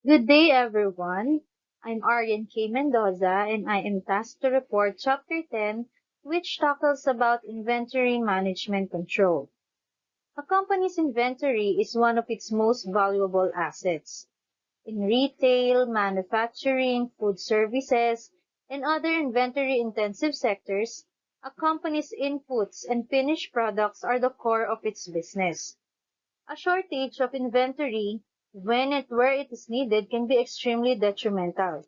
Good day, everyone. I'm Arian K. Mendoza, and I am tasked to report Chapter 10, which tackles about inventory management control. A company's inventory is one of its most valuable assets. In retail, manufacturing, food services, and other inventory-intensive sectors, a company's inputs and finished products are the core of its business. A shortage of inventory, where it is needed, can be extremely detrimental.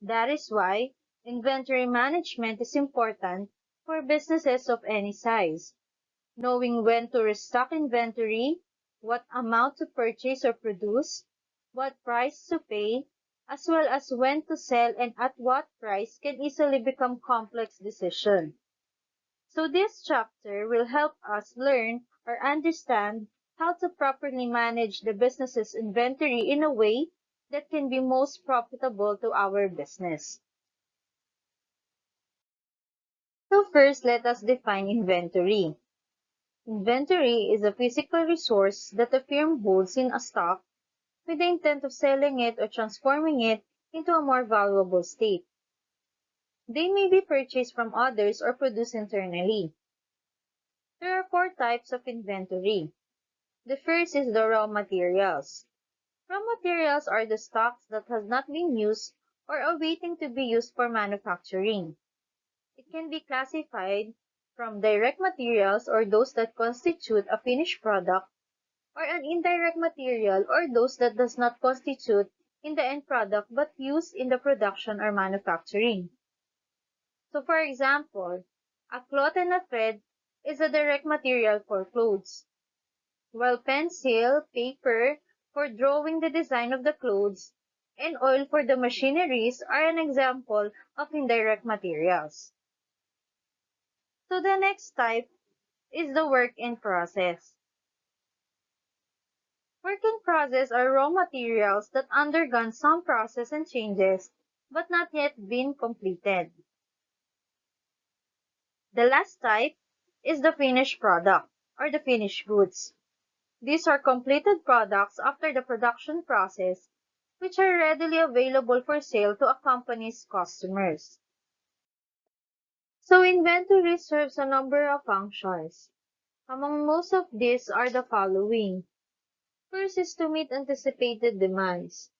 That is why inventory management is important for businesses of any size. Knowing when to restock inventory, what amount to purchase or produce, what price to pay, as well as when to sell and at what price can easily become complex decisions. So this chapter will help us learn or understand how to properly manage the business's inventory in a way that can be most profitable to our business. So first, let us define inventory. Inventory is a physical resource that a firm holds in a stock with the intent of selling it or transforming it into a more valuable state. They may be purchased from others or produced internally. There are four types of inventory. The first is the raw materials. Raw materials are the stocks that has not been used or are waiting to be used for manufacturing. It can be classified from direct materials or those that constitute a finished product or an indirect material or those that does not constitute in the end product but used in the production or manufacturing. So for example, a cloth and a thread is a direct material for clothes, while pencil, paper for drawing the design of the clothes, and oil for the machineries are an example of indirect materials. So the next type is the work in process. Work in process are raw materials that undergone some process and changes but not yet been completed. The last type is the finished product or the finished goods. These are completed products after the production process which are readily available for sale to a company's customers. So inventory serves a number of functions. Among most of these are the following. First is to meet anticipated demands.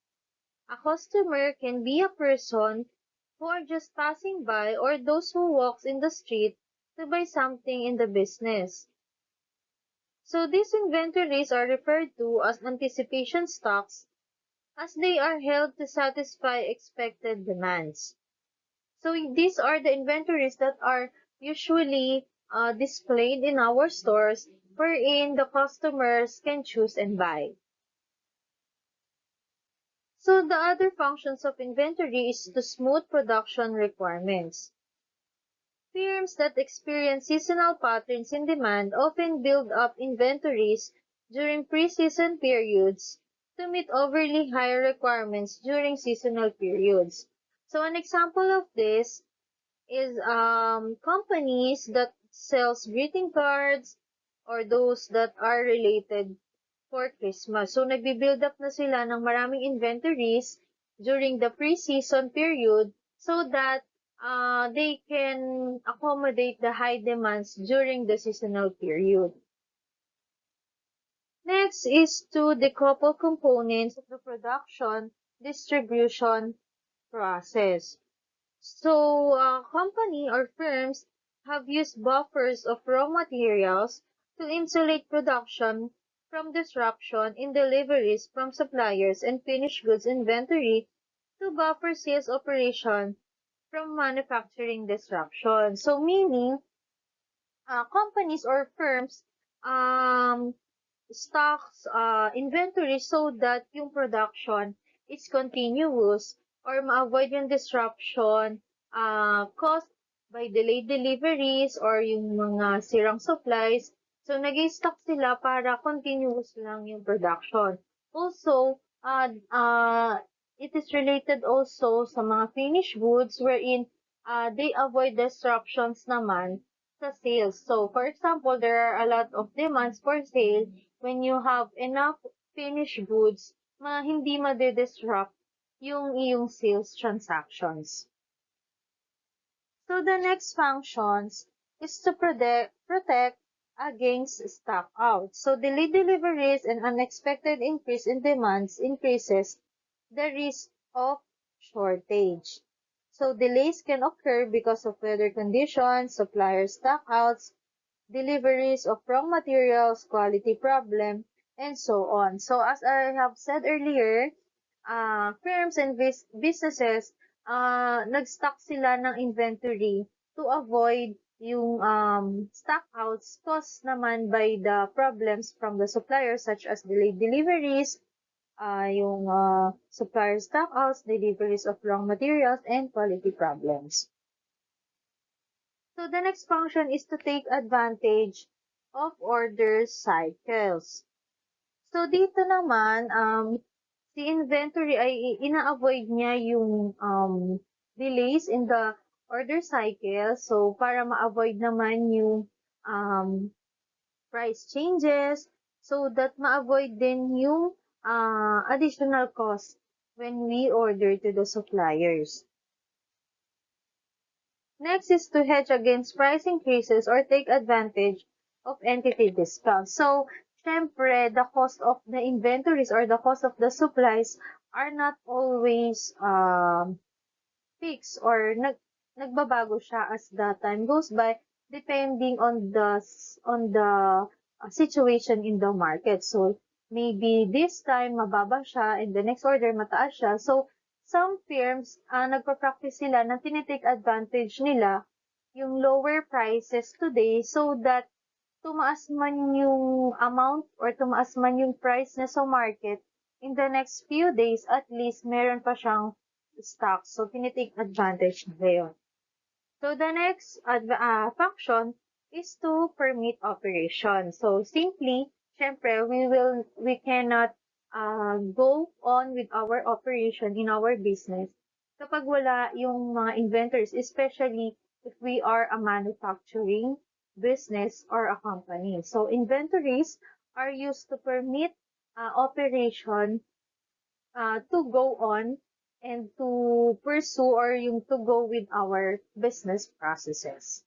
A customer can be a person who are just passing by or those who walks in the street to buy something in the business. So these inventories are referred to as anticipation stocks as they are held to satisfy expected demands. So these are the inventories that are usually displayed in our stores wherein the customers can choose and buy. So the other functions of inventory is to smooth production requirements. Firms that experience seasonal patterns in demand often build up inventories during pre-season periods to meet overly higher requirements during seasonal periods. So an example of this is companies that sells greeting cards or those that are related for Christmas. So nagbi-build up na sila ng maraming inventories during the pre-season period so that they can accommodate the high demands during the seasonal period. Next is to decouple components of the production distribution process. So, company or firms have used buffers of raw materials to insulate production from disruption in deliveries from suppliers and finished goods inventory to buffer sales operation from manufacturing disruption. So, meaning, companies or firms um, stocks inventory so that yung production is continuous or ma-avoid yung disruption caused by delayed deliveries or yung mga sirang supplies. So, nag-stock sila para continuous lang yung production. Also, it is related also sa mga finished goods wherein they avoid disruptions naman sa sales. So, for example, there are a lot of demands for sale. When you have enough finished goods, hindi madi-disrupt yung iyong sales transactions. So the next functions is to protect against stock out. So delayed deliveries and unexpected increase in demands increases the risk of shortage. So delays can occur because of weather conditions, supplier stockouts, deliveries of raw materials, quality problem, and so on. So as I have said earlier, firms and businesses, nag-stock sila ng inventory to avoid yung stockouts caused naman by the problems from the suppliers such as delayed deliveries, yung supplier stockouts, deliveries of raw materials, and quality problems. So the next function is to take advantage of order cycles. So dito naman, si inventory ay ina-avoid niya yung delays in the order cycle. So para ma-avoid naman yung price changes, so that ma-avoid din yung additional cost when we order to the suppliers. Next is to hedge against price increases or take advantage of entity discounts. So, syempre, the cost of the inventories or the cost of the supplies are not always fixed or nagbabago siya as the time goes by depending on the situation in the market. So, maybe this time mababa siya and the next order mataas siya. So, some firms, nagpa-practice sila na tinitake advantage nila yung lower prices today so that tumaas man yung amount or tumaas man yung price na sa market, in the next few days, at least meron pa siyang stock. So, tinitake advantage nila yun. So, the next function is to permit operation. So, simply, syempre, we cannot go on with our operation in our business kapag wala yung mga inventories, especially if we are a manufacturing business or a company. So, inventories are used to permit operation to go on and to pursue or yung to go with our business processes.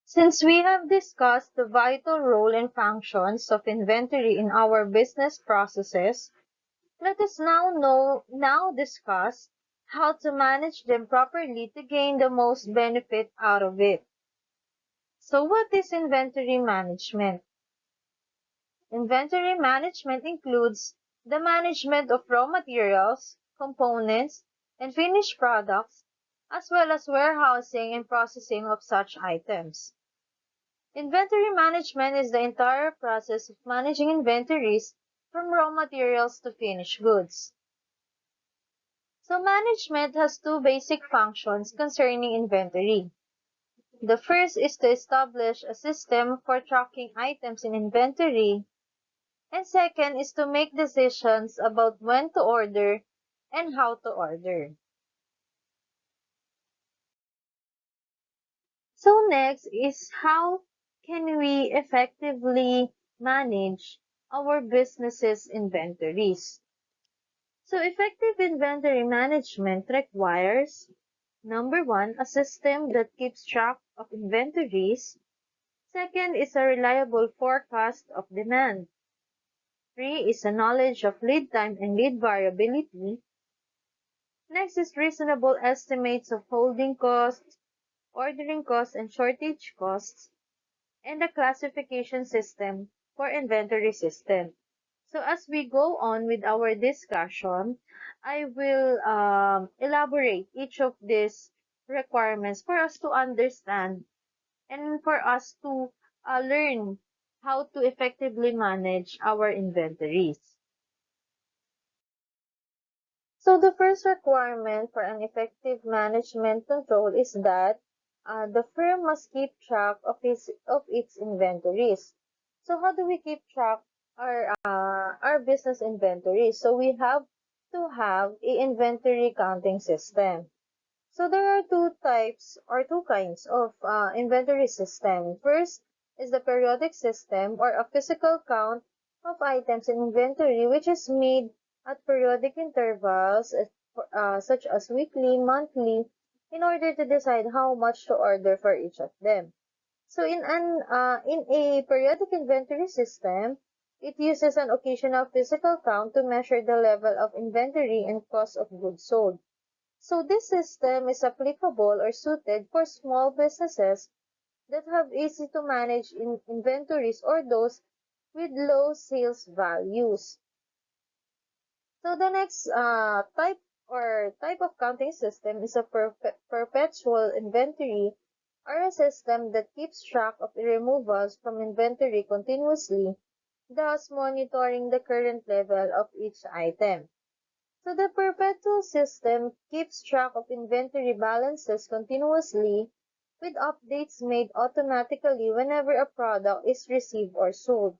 Since we have discussed the vital role and functions of inventory in our business processes, let us now discuss how to manage them properly to gain the most benefit out of it. So what is inventory management? Inventory management includes the management of raw materials, components, and finished products, as well as warehousing and processing of such items. Inventory management is the entire process of managing inventories from raw materials to finished goods. So management has two basic functions concerning inventory. The first is to establish a system for tracking items in inventory, and second is to make decisions about when to order and how to order. So next is how can we effectively manage our business's inventories. So effective inventory management requires, number one, a system that keeps track of inventories. Second is a reliable forecast of demand. Three is a knowledge of lead time and lead variability. Next is reasonable estimates of holding costs, ordering costs, and shortage costs, and a classification system for inventory system. So as we go on with our discussion, I will elaborate each of these requirements for us to understand and for us to learn how to effectively manage our inventories. So the first requirement for an effective management control is that the firm must keep track of its inventories. So how do we keep track our business inventories? So we have to have a inventory counting system. So there are two types or two kinds of inventory system. First is the periodic system or a physical count of items in inventory, which is made at periodic intervals, such as weekly, monthly, in order to decide how much to order for each of them. So in a periodic inventory system, it uses an occasional physical count to measure the level of inventory and cost of goods sold. So this system is applicable or suited for small businesses that have easy to manage inventories or those with low sales values. So the next type of counting system is a perpetual inventory, or a system that keeps track of the removals from inventory continuously, thus monitoring the current level of each item. So the perpetual system keeps track of inventory balances continuously, with updates made automatically whenever a product is received or sold.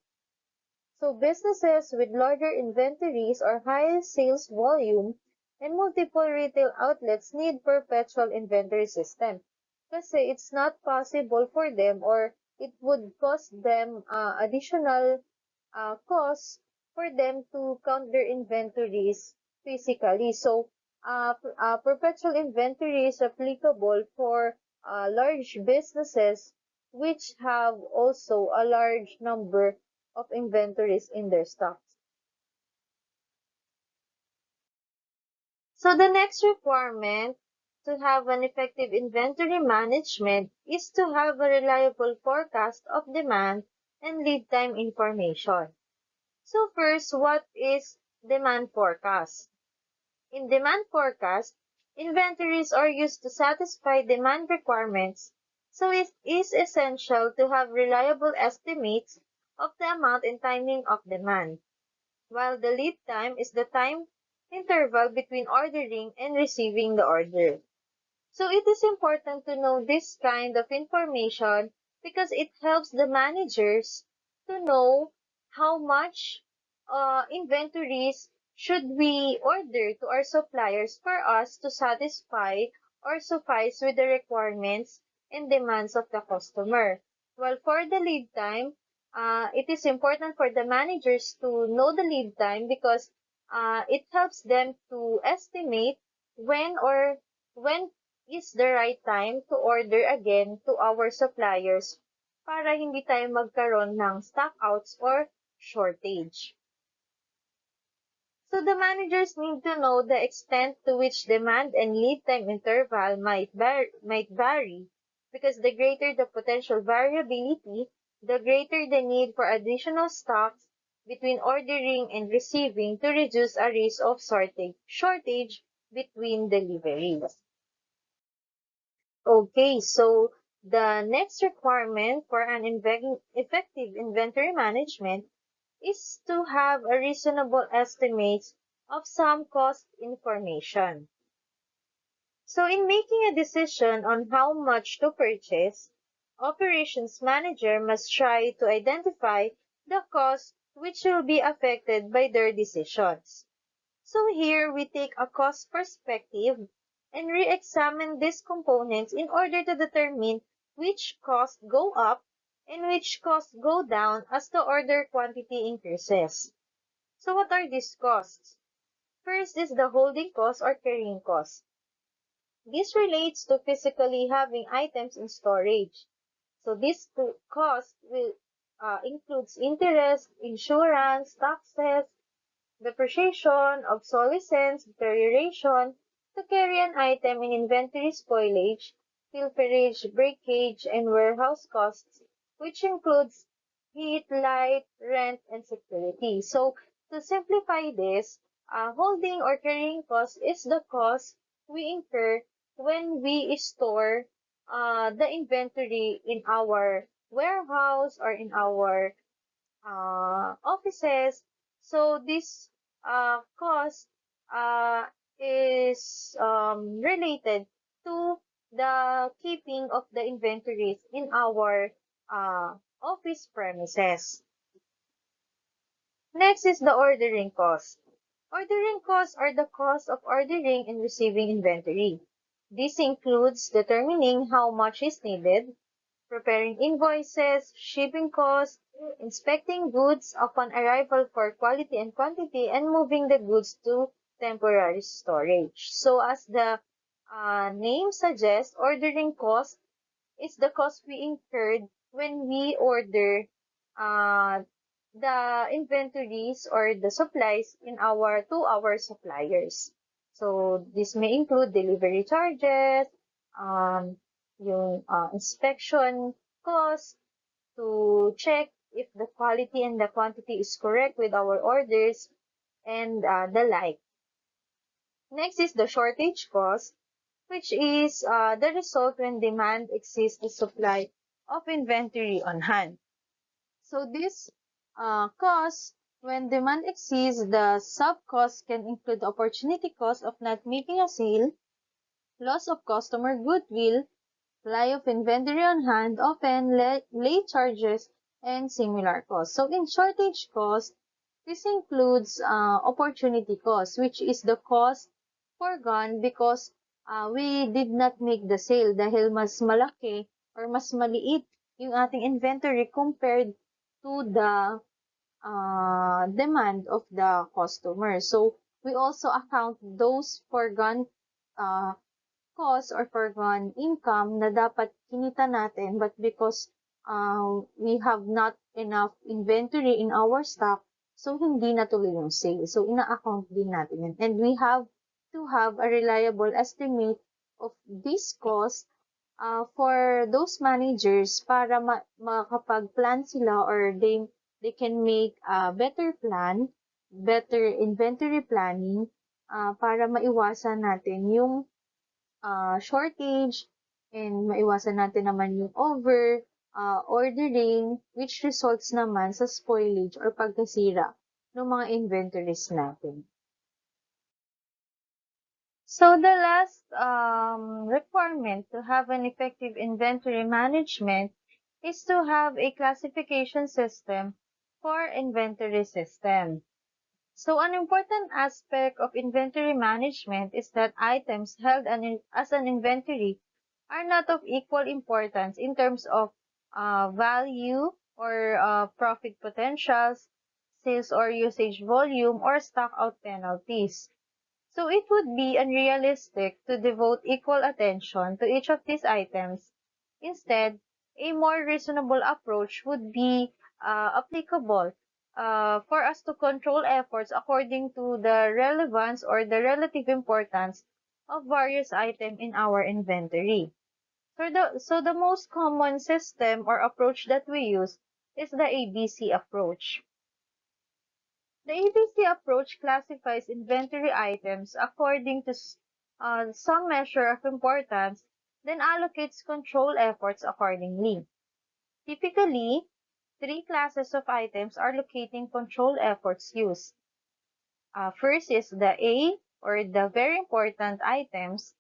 So businesses with larger inventories or high sales volume and multiple retail outlets need perpetual inventory system. Kasi it's not possible for them, or it would cost them additional costs for them to count their inventories physically. So perpetual inventory is applicable for large businesses which have also a large number of inventories in their stocks. So the next requirement to have an effective inventory management is to have a reliable forecast of demand and lead time information. So first, what is demand forecast? In demand forecast, inventories are used to satisfy demand requirements, so it is essential to have reliable estimates of the amount and timing of demand, while the lead time is the time interval between ordering and receiving the order. So it is important to know this kind of information because it helps the managers to know how much inventories should we order to our suppliers for us to satisfy or suffice with the requirements and demands of the customer. While for the lead time, it is important for the managers to know the lead time because it helps them to estimate when is the right time to order again to our suppliers para hindi tayo magkaroon ng stockouts or shortage. So the managers need to know the extent to which demand and lead time interval might vary, because the greater the potential variability, the greater the need for additional stocks between ordering and receiving to reduce a risk of shortage between deliveries. Okay, so the next requirement for an effective inventory management is to have a reasonable estimate of some cost information. So in making a decision on how much to purchase, operations manager must try to identify the costs which will be affected by their decisions. So here we take a cost perspective and re-examine these components in order to determine which costs go up and which costs go down as the order quantity increases. So what are these costs? First is the holding cost or carrying cost. This relates to physically having items in storage. So this cost will includes interest, insurance, taxes, depreciation, obsolescence, deterioration, to carry an item in inventory, spoilage, pilferage, breakage, and warehouse costs, which includes heat, light, rent, and security. So to simplify this, holding or carrying cost is the cost we incur when we store the inventory in our warehouse or in our offices. So this cost uh, is related to the keeping of the inventories in our office premises. Next is the ordering cost. Ordering costs are the cost of ordering and receiving inventory. This includes determining how much is needed, preparing invoices, shipping costs, inspecting goods upon arrival for quality and quantity, and moving the goods to temporary storage. So as the name suggests, ordering cost is the cost we incurred when we order uh, the inventories or the supplies to our suppliers. So this may include delivery charges, um, yung inspection cost to check if the quality and the quantity is correct with our orders, and the like. Next is the shortage cost, which is the result when demand exceeds the supply of inventory on hand. So this cost, when demand exceeds, the sub-cost can include the opportunity cost of not making a sale, loss of customer goodwill, supply of inventory on hand, often late charges, and similar costs. So in shortage cost, this includes opportunity cost, which is the cost foregone because we did not make the sale dahil mas malaki or mas maliit yung ating inventory compared to the demand of the customer. So we also account those foregone uh, cost or foregone income na dapat kinita natin, but because we have not enough inventory in our stock, so hindi natuloy yung sale. So ina-account din natin yan. And we have to have a reliable estimate of this cost for those managers para makapag-plan sila, or they can make a better plan, better inventory planning para maiwasan natin yung shortage, and maiwasan natin naman yung ordering, which results naman sa spoilage or pagkasira ng mga inventories natin. So the last requirement to have an effective inventory management is to have a classification system for inventory system. So an important aspect of inventory management is that items held as an inventory are not of equal importance in terms of value or profit potentials, sales or usage volume, or stock out penalties. So it would be unrealistic to devote equal attention to each of these items. Instead, a more reasonable approach would be applicable for us to control efforts according to the relevance or the relative importance of various items in our inventory. So the most common system or approach that we use is the ABC approach. The ABC approach classifies inventory items according to some measure of importance, then allocates control efforts accordingly. Typically, three classes of items are locating control efforts used. First is the A, or the very important items,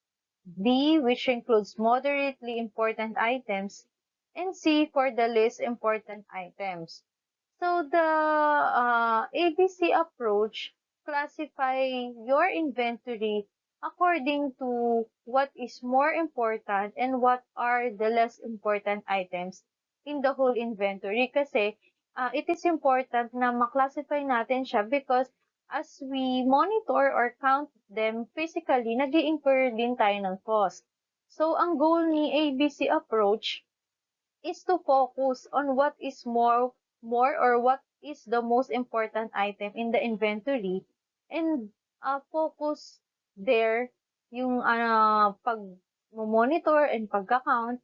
B, which includes moderately important items, and C for the least important items. So the ABC approach classify your inventory according to what is more important and what are the less important items in the whole inventory. Kasi it is important na maklasify natin siya because as we monitor or count them physically, nag-i-incur din tayo ng cost. So ang goal ni ABC approach is to focus on what is more or what is the most important item in the inventory, and focus there yung pag-monitor and pag-count,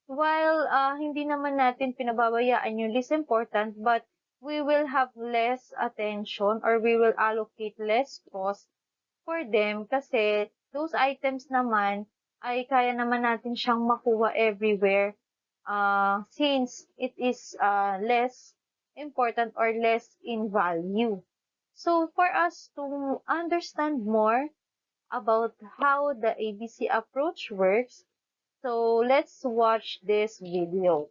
while hindi naman natin pinababayaan yung least important, but we will have less attention or we will allocate less cost for them kasi those items naman ay kaya naman natin siyang makuha everywhere since it is less important or less in value. So for us to understand more about how the ABC approach works, so let's watch this video.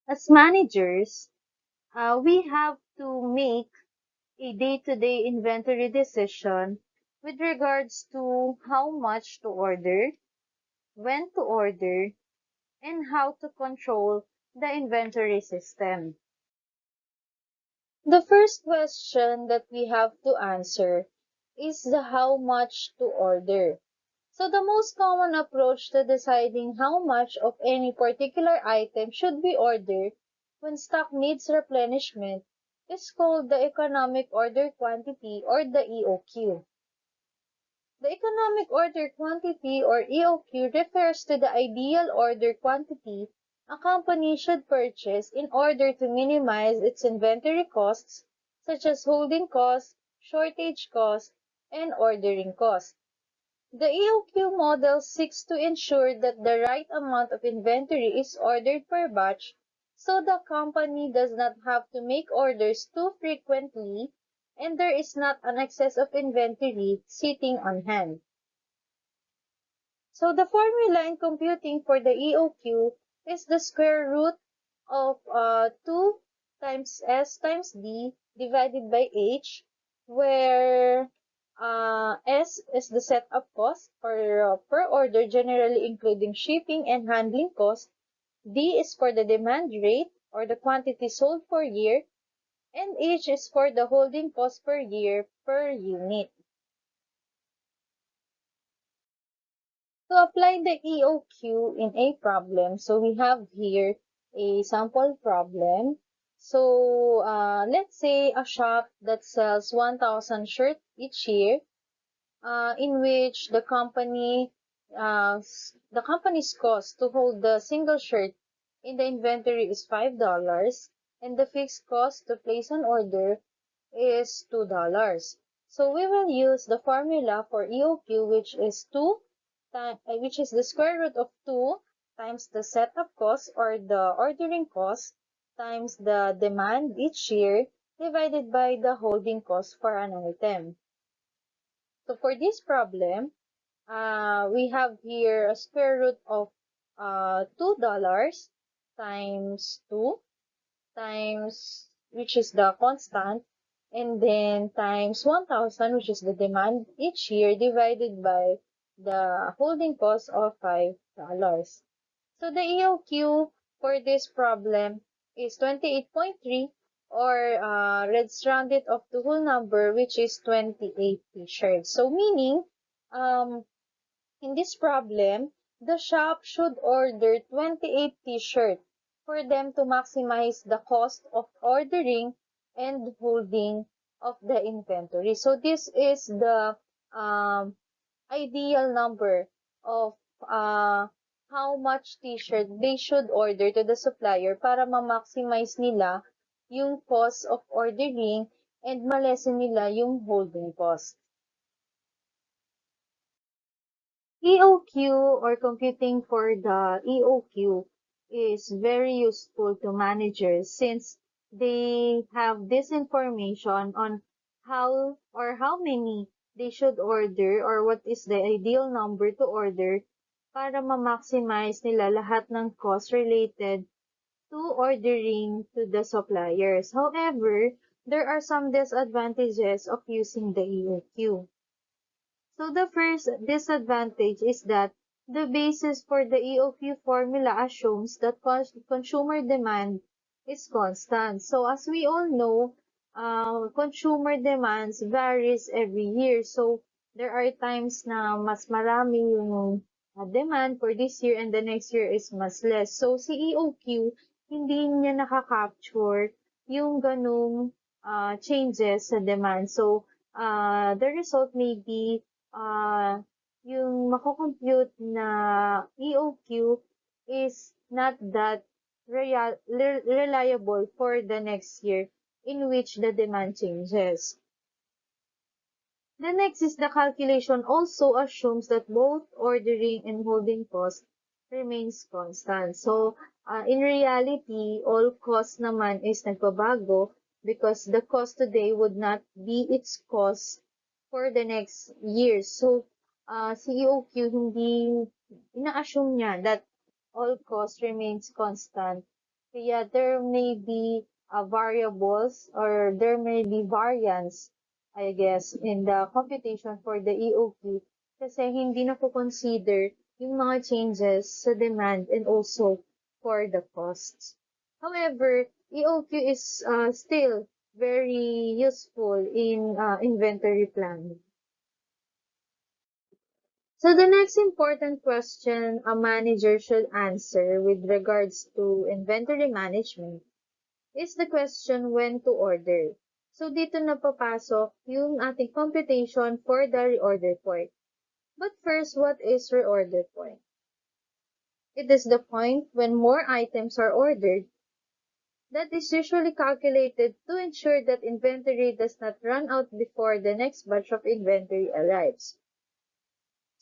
As managers, we have to make a day-to-day inventory decision with regards to how much to order, when to order, and how to control the inventory system. The first question that we have to answer is the how much to order. So the most common approach to deciding how much of any particular item should be ordered when stock needs replenishment is called the economic order quantity or the EOQ. The economic order quantity or EOQ refers to the ideal order quantity a company should purchase in order to minimize its inventory costs, such as holding costs, shortage costs, and ordering costs. The EOQ model seeks to ensure that the right amount of inventory is ordered per batch so the company does not have to make orders too frequently and there is not an excess of inventory sitting on hand. So the formula in computing for the EOQ is the square root of 2 times S times D divided by H, where S is the setup cost per order, generally including shipping and handling cost. D is for the demand rate or the quantity sold per year, and H is for the holding cost per year per unit. To apply the EOQ in a problem, so we have here a sample problem. So let's say a shop that sells 1,000 shirts each year, in which the company's cost to hold the single shirt in the inventory is $5, and the fixed cost to place an order is $2. So we will use the formula for EOQ, which is the square root of 2 times the setup cost or the ordering cost times the demand each year divided by the holding cost for an item. So for this problem, we have here a square root of $2 times 2 times, which is the constant, and then times 1,000, which is the demand each year, divided by the holding cost of $5. So the EOQ for this problem is 28.3, or let's round it off to whole number, which is 28 t-shirts. So meaning, um, in this problem, the shop should order 28 t-shirts for them to maximize the cost of ordering and holding of the inventory. So this is the um, ideal number of how much t-shirt they should order to the supplier para ma-maximize nila yung cost of ordering and ma-lessen nila yung holding cost. EOQ or computing for the EOQ is very useful to managers since they have this information on how or how many they should order or what is the ideal number to order para ma-maximize nila lahat ng cost related to ordering to the suppliers. However, there are some disadvantages of using the EOQ. So the first disadvantage is that the basis for the EOQ formula assumes that consumer demand is constant. So as we all know, consumer demands varies every year. So there are times na mas marami yung demand for this year and the next year is mas less. So si EOQ, hindi niya nakaka-capture yung ganung changes sa demand. So the result may be yung mako-compute na EOQ is not that reliable for the next year in which the demand changes. The next is the calculation also assumes that both ordering and holding cost remains constant. So, in reality, all cost naman is nagbabago because the cost today would not be its cost for the next year. So, si EOQ hindi ina-assume niya that all cost remains constant Kaya there may be variables or there may be variance, I guess, in the computation for the EOQ kasi hindi na po consider yung mga changes sa demand and also for the costs. However, EOQ is still very useful in inventory planning. So the next important question a manager should answer with regards to inventory management is the question when to order. So dito na papasok yung ating computation for the reorder point. But first, what is reorder point? It is the point when more items are ordered that is usually calculated to ensure that inventory does not run out before the next batch of inventory arrives.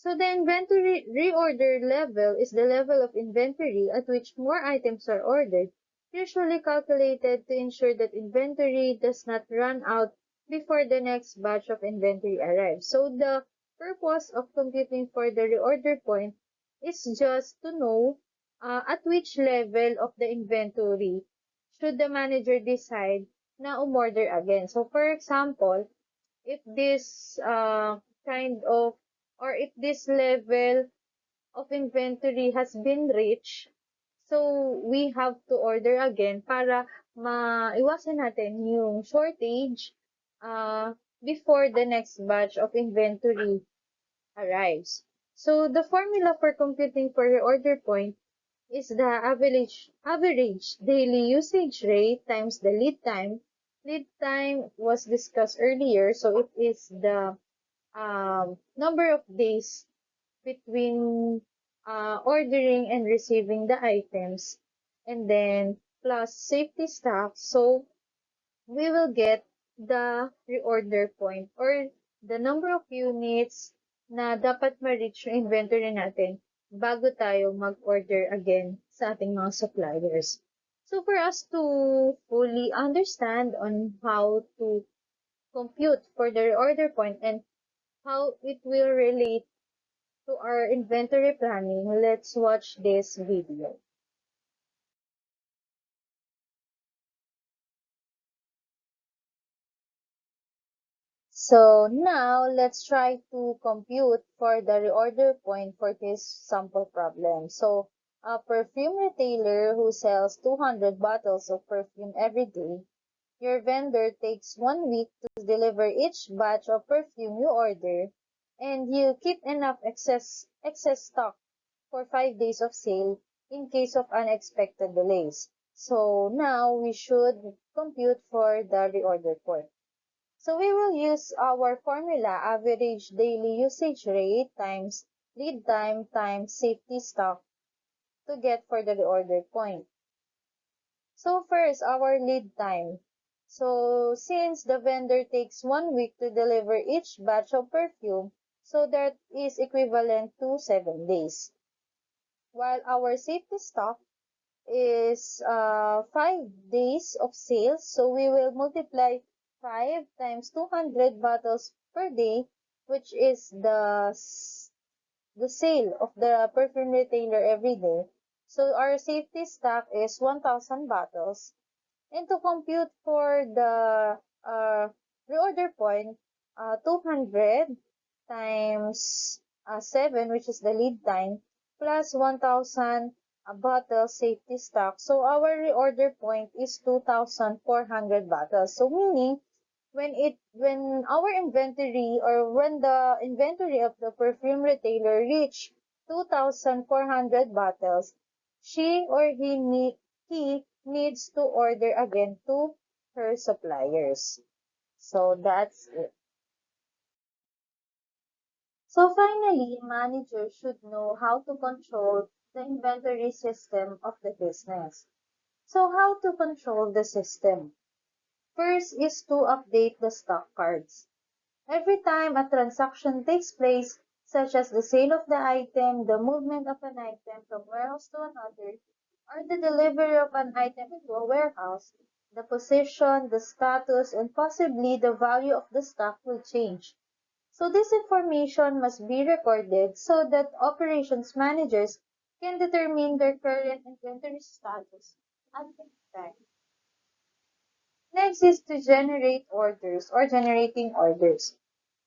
So the inventory reorder level is the level of inventory at which more items are ordered, usually calculated to ensure that inventory does not run out before the next batch of inventory arrives. So the purpose of computing for the reorder point is just to know at which level of the inventory should the manager decide na umorder again. So for example, if this kind of or if this level of inventory has been reached, so we have to order again para maiwasan natin yung shortage before the next batch of inventory arrives. So the formula for computing for your order point is the average daily usage rate times the lead time. Lead time was discussed earlier, so it is the number of days between ordering and receiving the items, and then plus safety stock. So we will get the reorder point or the number of units na dapat ma-reach yung inventory natin bago tayo mag-order again sa ating mga suppliers. So for us to fully understand on how to compute for the reorder point and how it will relate to our inventory planning, let's watch this video. So now let's try to compute for the reorder point for this sample problem. So a perfume retailer who sells 200 bottles of perfume every day, your vendor takes 1 week to deliver each batch of perfume you order, and you keep enough excess stock for 5 days of sale in case of unexpected delays. So now we should compute for the reorder point. So we will use our formula average daily usage rate times lead time times safety stock to get for the reorder point. So first, our lead time. So since the vendor takes 1 week to deliver each batch of perfume, so that is equivalent to 7 days. While our safety stock is 5 days of sales, so we will multiply 5 times 200 bottles per day, which is the sale of the perfume retailer every day. So our safety stock is 1,000 bottles. And to compute for the reorder point, 200 times 7, which is the lead time, plus 1,000 bottle safety stock. So our reorder point is 2,400 bottles. So meaning when our inventory or when the inventory of the perfume retailer reach 2,400 bottles, she or he needs to order again to her suppliers. So that's it. So finally, managers should know how to control the inventory system of the business. So how to control the system? First is to update the stock cards. Every time a transaction takes place, such as the sale of the item, the movement of an item from warehouse to another, or the delivery of an item into a warehouse, the position, the status, and possibly the value of the stock will change. So this information must be recorded so that operations managers can determine their current inventory status at expect. Next is to generate orders or generating orders.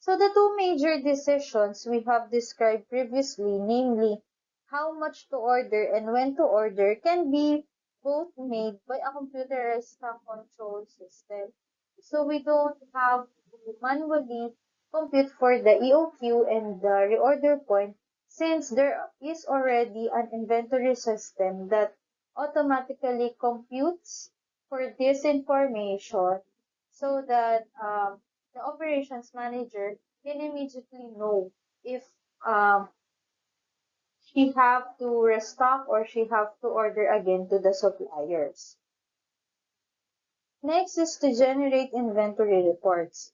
So the two major decisions we have described previously, namely how much to order and when to order, can be both made by a computerized stock control system. So we don't have to manually compute for the EOQ and the reorder point, since there is already an inventory system that automatically computes for this information, so that the operations manager can immediately know if um, she have to restock or she have to order again to the suppliers. Next is to generate inventory reports.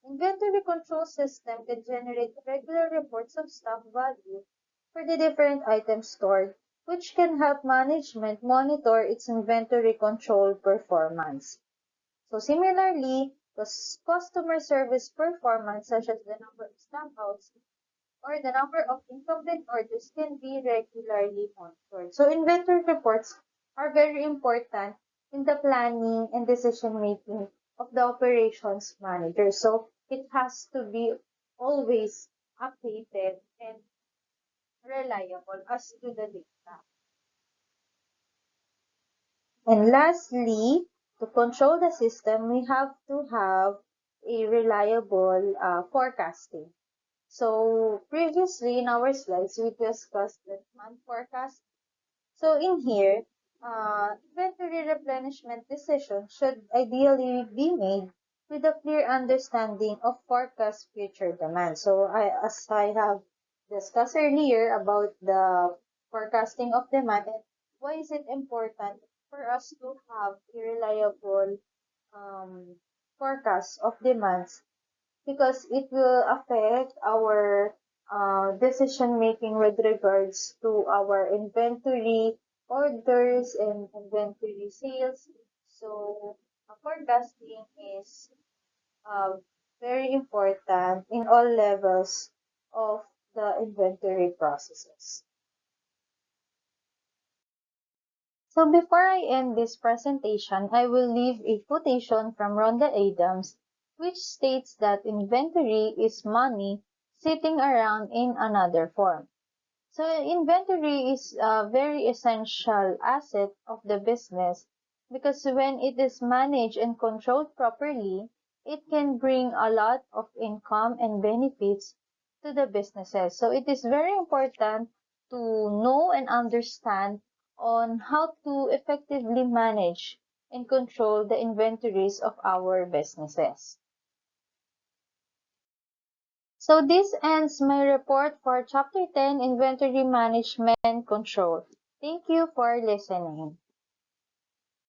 Inventory control system can generate regular reports of stock value for the different items stored, which can help management monitor its inventory control performance. So similarly, the customer service performance, such as the number of stockouts or the number of incomplete orders, can be regularly monitored. So inventory reports are very important in the planning and decision making of the operations manager. So it has to be always updated and reliable as to the data. And lastly, to control the system, we have to have a reliable forecasting. So previously in our slides, we discussed the demand forecast. So in here, inventory replenishment decisions should ideally be made with a clear understanding of forecast future demand. So as I have discussed earlier about the forecasting of demand, and why is it important for us to have a reliable um, forecast of demands, because it will affect our decision making with regards to our inventory orders and inventory sales. So, forecasting is uh, very important in all levels of the inventory processes. So before I end this presentation, I will leave a quotation from Rhonda Adams, which states that inventory is money sitting around in another form. So inventory is a very essential asset of the business, because when it is managed and controlled properly, it can bring a lot of income and benefits to the businesses. So it is very important to know and understand on how to effectively manage and control the inventories of our businesses. So this ends my report for Chapter 10, Inventory Management Control. Thank you for listening.